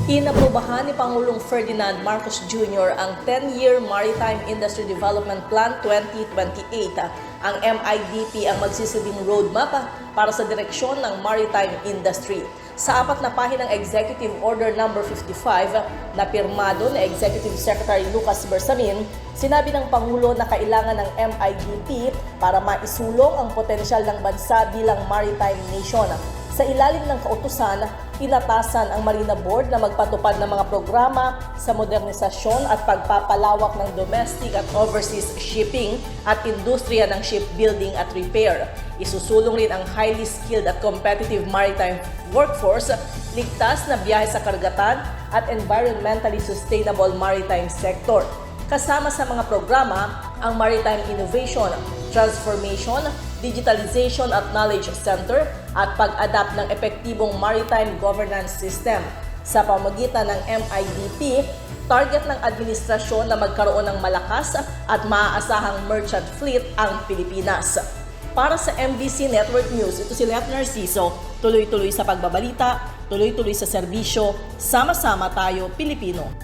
Inaprubahan ni Pangulong Ferdinand Marcos Jr. ang 10-year Maritime Industry Development Plan 2028. Ang MIDP ang magsisilbing roadmap para sa direksyon ng maritime industry. Sa 4 na pahinang Executive Order No. 55 na pirmado ni Executive Secretary Lucas Bersamin, sinabi ng Pangulo na kailangan ng MIDP para maisulong ang potensyal ng bansa bilang maritime nation. Sa ilalim ng kautusan, inatasan ang Marina Board na magpatupad ng mga programa sa modernisasyon at pagpapalawak ng domestic at overseas shipping at industriya ng shipbuilding at repair. Isusulong rin ang highly skilled at competitive maritime workforce, ligtas na biyahe sa karagatan at environmentally sustainable maritime sector. Kasama sa mga programa ang Maritime Innovation, Transformation, Digitalization at Knowledge Center at pag-adapt ng epektibong maritime governance system. Sa pamamagitan ng MIDP, target ng administrasyon na magkaroon ng malakas at maaasahang merchant fleet ang Pilipinas. Para sa MBC Network News, ito si Lieutenant Narciso, tuloy-tuloy sa pagbabalita, tuloy-tuloy sa serbisyo, sama-sama tayo Pilipino.